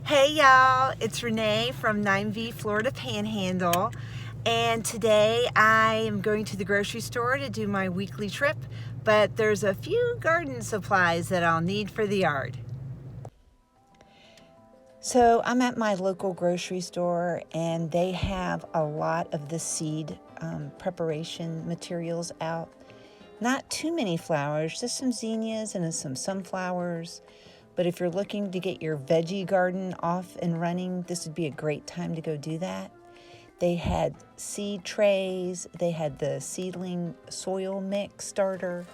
Hey y'all, it's Renee from 9V Florida Panhandle, and today I am going to the grocery store to do my weekly trip, but there's a few garden supplies that I'll need for the yard. So I'm at my local grocery store and they have a lot of the seed preparation materials out. Not too many flowers, just some zinnias and some sunflowers. But if you're looking to get your veggie garden off and running, this would be a great time to go do that. They had seed trays, they had the seedling soil mix starter,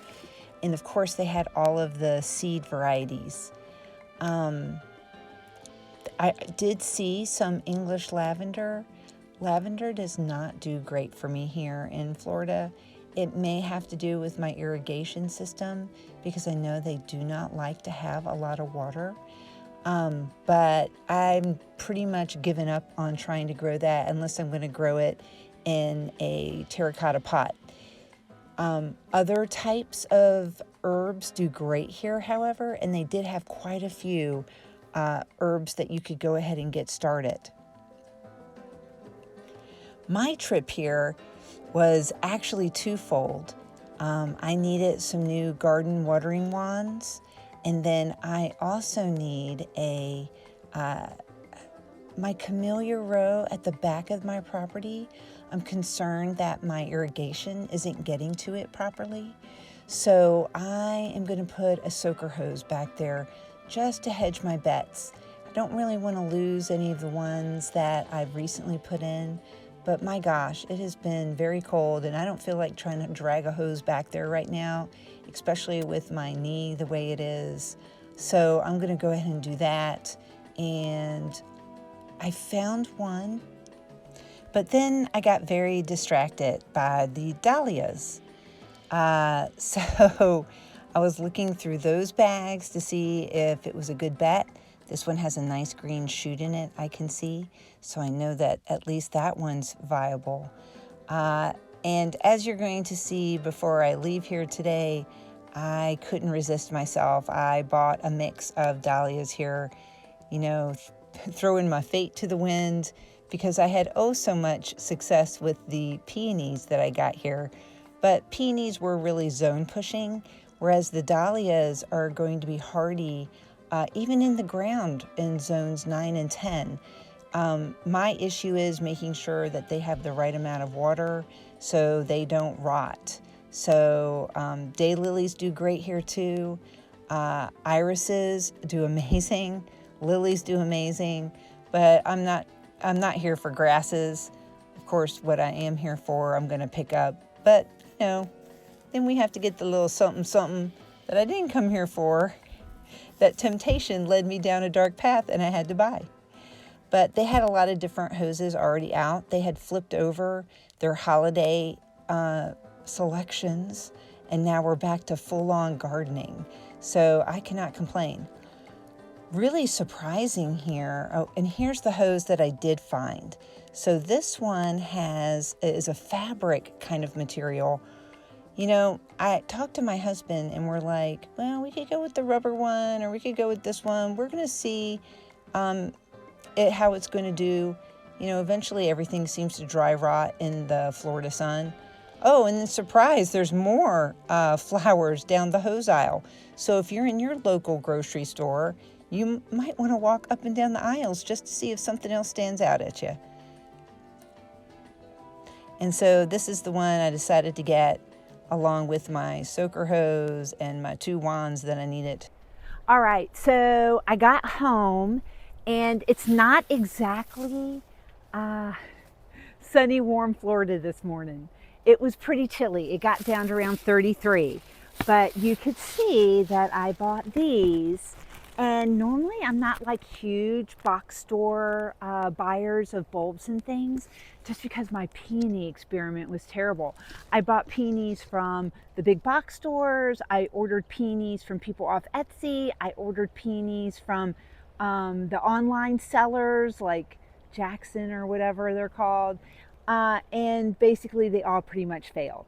and of course they had all of the seed varieties. I did see some English lavender. Lavender does not do great for me here in Florida. It may have to do with my irrigation system because I know they do not like to have a lot of water. But I'm pretty much given up on trying to grow that unless I'm going to grow it in a terracotta pot. Other types of herbs do great here, however, and they did have quite a few herbs that you could go ahead and get started. My trip here was actually twofold. I needed some new garden watering wands, and then I also need my camellia row at the back of my property. I'm concerned that my irrigation isn't getting to it properly. So I am going to put a soaker hose back there just to hedge my bets. I don't really want to lose any of the ones that I've recently put in, but my gosh, it has been very cold and I don't feel like trying to drag a hose back there right now, especially with my knee the way it is. So I'm going to go ahead and do that. And I found one, but then I got very distracted by the dahlias. So I was looking through those bags to see if it was a good bet. This one has a nice green shoot in it, I can see. So I know that at least that one's viable. And as you're going to see before I leave here today, I couldn't resist myself. I bought a mix of dahlias here, throwing my fate to the wind because I had so much success with the peonies that I got here. But peonies were really zone pushing, whereas the dahlias are going to be hardy even in the ground in zones 9 and 10. My issue is making sure that they have the right amount of water so they don't rot. So daylilies do great here too. Irises do amazing. Lilies do amazing. But I'm not here for grasses. Of course, what I am here for, I'm going to pick up. But then we have to get the little something that I didn't come here for. That temptation led me down a dark path and I had to buy. But they had a lot of different hoses already out. They had flipped over their holiday selections, and now we're back to full-on gardening. So I cannot complain. Really surprising here. Oh, and here's the hose that I did find. So this one is a fabric kind of material. I talked to my husband and we're like, well, we could go with the rubber one or we could go with this one. We're going to see how it's going to do. Eventually everything seems to dry rot in the Florida sun. Oh, and then surprise, there's more flowers down the hose aisle. So if you're in your local grocery store, you might want to walk up and down the aisles just to see if something else stands out at you. And so this is the one I decided to get along with my soaker hose and my 2 wands that I needed. All right, so I got home and it's not exactly sunny, warm Florida this morning. It was pretty chilly. It got down to around 33, but you could see that I bought these. And normally I'm not like huge box store buyers of bulbs and things, just because my peony experiment was terrible. I bought peonies from the big box stores. I ordered peonies from people off Etsy. I ordered peonies from the online sellers like Jackson or whatever they're called. And basically they all pretty much failed.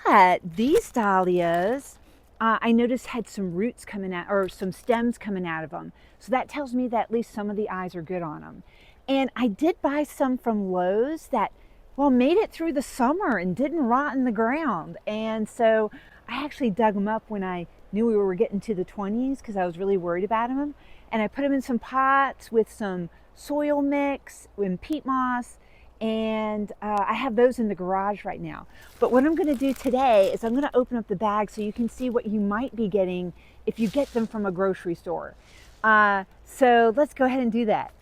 But these dahlias I noticed had some roots coming out, or some stems coming out of them. So that tells me that at least some of the eyes are good on them. And I did buy some from Lowe's that, well, made it through the summer and didn't rot in the ground. And so I actually dug them up when I knew we were getting to the 20s because I was really worried about them. And I put them in some pots with some soil mix and peat moss, and I have those in the garage right now. But what I'm going to do today is I'm going to open up the bag so you can see what you might be getting if you get them from a grocery store. So let's go ahead and do that.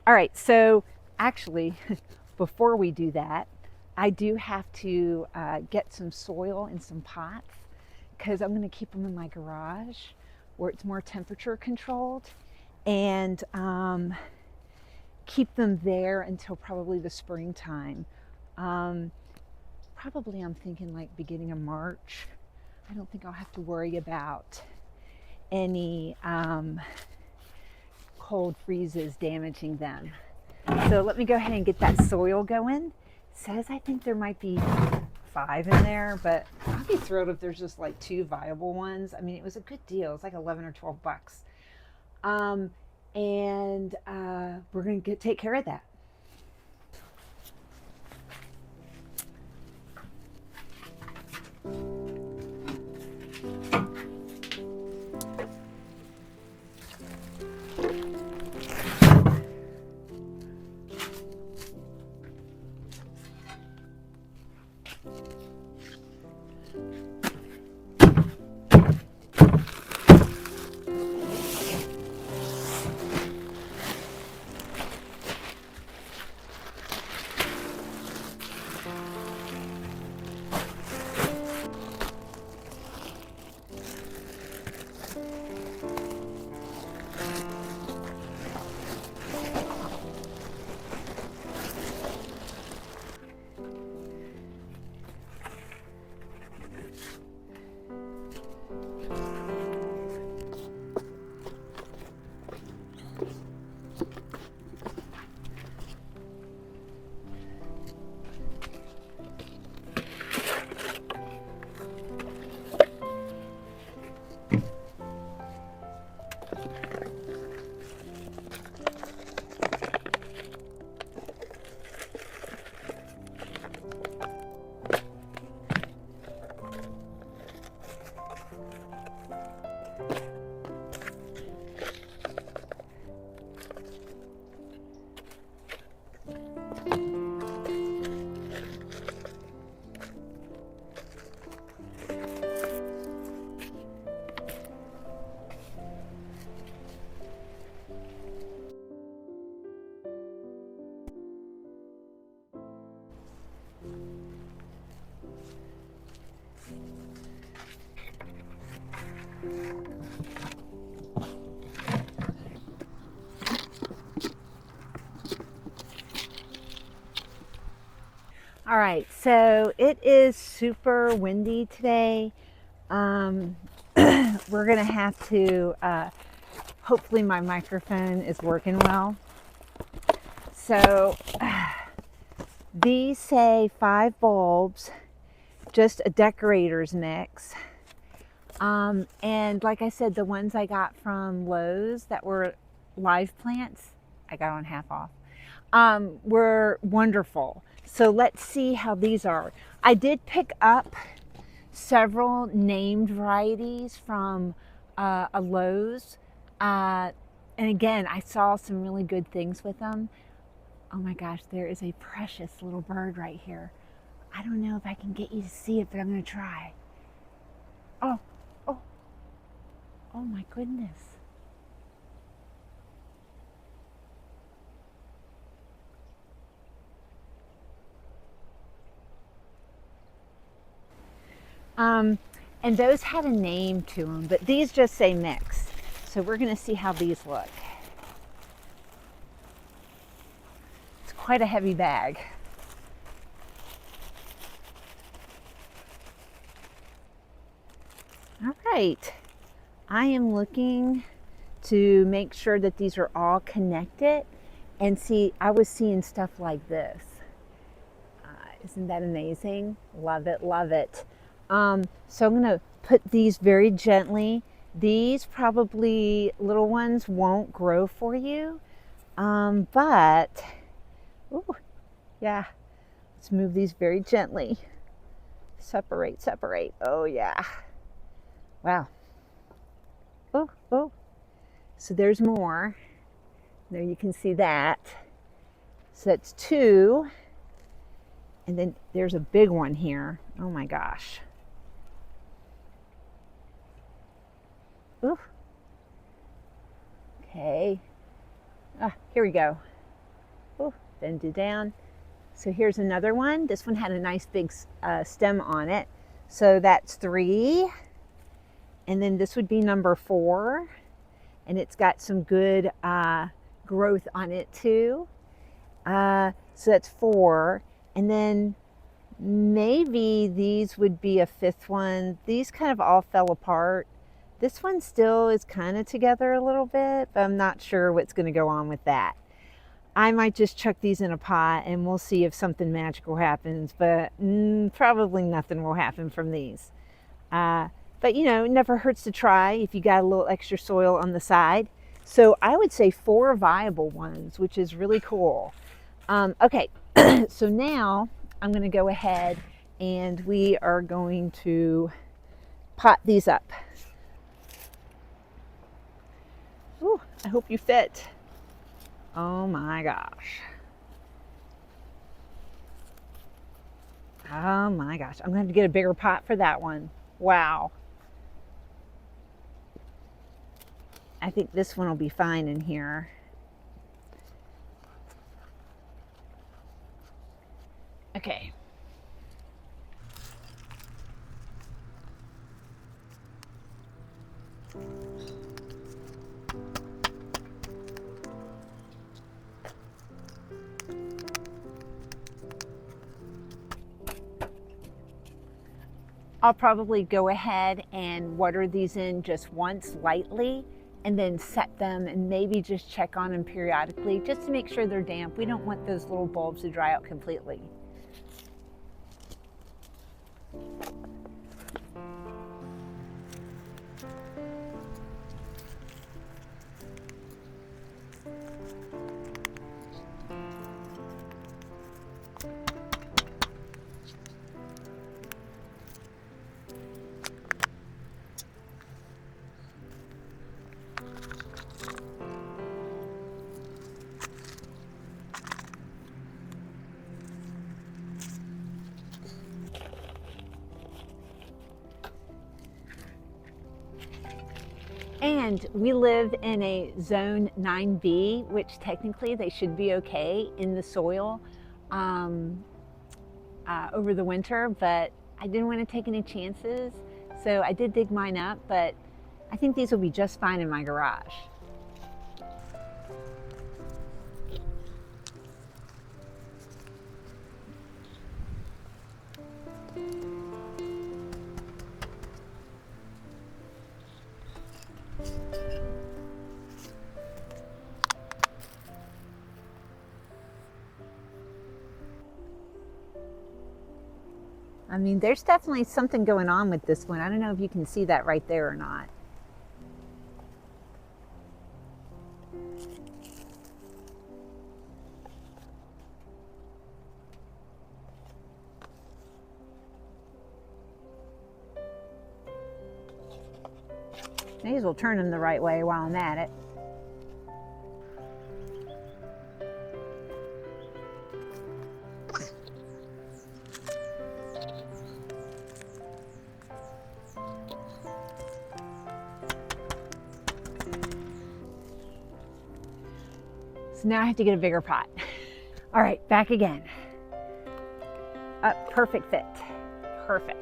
All right, so actually, before we do that, I do have to get some soil in some pots because I'm going to keep them in my garage where it's more temperature controlled, and keep them there until probably the springtime. Probably I'm thinking like beginning of March. I don't think I'll have to worry about any cold freezes damaging them. So let me go ahead and get that soil going. It says I think there might be 5 in there, but I'll be thrilled if there's just like 2 viable ones. I mean, it was a good deal. It's like 11 or 12 bucks. And we're going to take care of that. All right, so it is super windy today. We're gonna have to, hopefully my microphone is working well. So these say 5 bulbs, just a decorator's mix. And like I said, the ones I got from Lowe's that were live plants, I got on half off, were wonderful. So let's see how these are. I did pick up several named varieties from a Lowe's. And again, I saw some really good things with them. Oh my gosh, there is a precious little bird right here. I don't know if I can get you to see it, but I'm going to try. Oh, oh, oh my goodness. And those had a name to them, but these just say mix. So we're going to see how these look. It's quite a heavy bag. All right, I am looking to make sure that these are all connected, and see, I was seeing stuff like this. Isn't that amazing? Love it, love it. So I'm gonna put these very gently. These probably little ones won't grow for you, but ooh, yeah, let's move these very gently. Separate, separate. Oh yeah. Wow. Oh, oh. So there's more. There you can see that. So that's 2. And then there's a big one here. Oh my gosh. Ooh. Okay. Here we go. Ooh, bend it down. So here's another one. This one had a nice big stem on it. So that's 3. And then this would be number 4. And it's got some good growth on it too. So that's 4. And then maybe these would be a 5th one. These kind of all fell apart. This one still is kind of together a little bit, but I'm not sure what's going to go on with that. I might just chuck these in a pot and we'll see if something magical happens, but probably nothing will happen from these. But you know, it never hurts to try if you got a little extra soil on the side. So I would say 4 viable ones, which is really cool. Okay, so now I'm going to go ahead and we are going to pot these up. Ooh, I hope you fit. Oh my gosh. Oh my gosh. I'm going to have to get a bigger pot for that one. Wow. I think this one will be fine in here. Okay. I'll probably go ahead and water these in just once lightly and then set them and maybe just check on them periodically just to make sure they're damp. We don't want those little bulbs to dry out completely. And we live in a zone 9B, which technically they should be okay in the soil over the winter, but I didn't want to take any chances. So I did dig mine up, but I think these will be just fine in my garage. I mean, there's definitely something going on with this one. I don't know if you can see that right there or not. May as well turn them the right way while I'm at it. So now I have to get a bigger pot. All right, back again. Perfect fit. Perfect.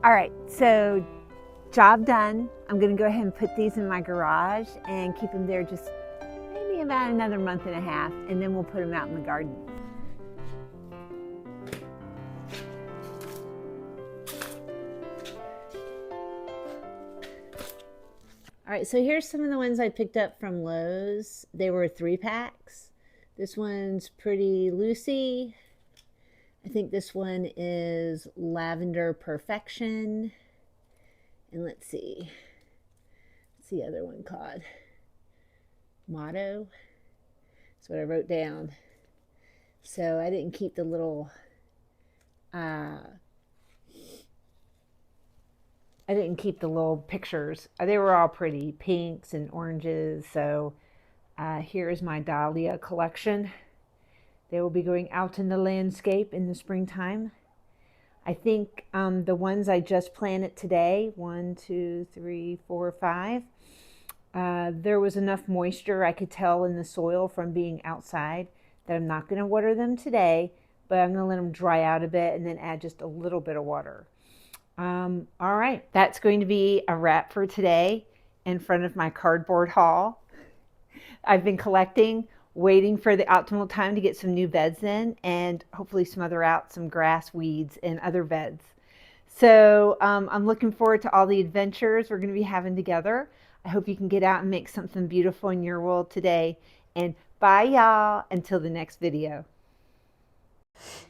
All right, so job done. I'm gonna go ahead and put these in my garage and keep them there just maybe about another month and a half, and then we'll put them out in the garden. All right, so here's some of the ones I picked up from Lowe's. They were 3-packs. This one's pretty loosey. I think this one is Lavender Perfection. And let's see. What's the other one called? Motto. That's what I wrote down. So I didn't keep the little pictures. They were all pretty pinks and oranges. So here's my dahlia collection. They will be going out in the landscape in the springtime. I think the ones I just planted today, 1, 2, 3, 4, 5, there was enough moisture I could tell in the soil from being outside that I'm not going to water them today, but I'm going to let them dry out a bit and then add just a little bit of water. All right, that's going to be a wrap for today in front of my cardboard haul. I've been collecting, waiting for the optimal time to get some new beds in and hopefully smother out some grass, weeds, and other beds. So I'm looking forward to all the adventures we're going to be having together. I hope you can get out and make something beautiful in your world today. And bye, y'all, until the next video.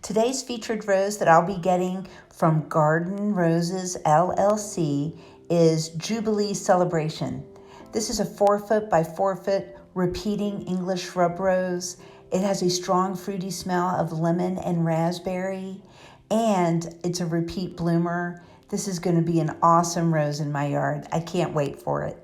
Today's featured rose that I'll be getting from Garden Roses LLC is Jubilee Celebration. This is a 4-foot by 4-foot repeating English shrub rose. It has a strong fruity smell of lemon and raspberry, and it's a repeat bloomer. This is going to be an awesome rose in my yard. I can't wait for it.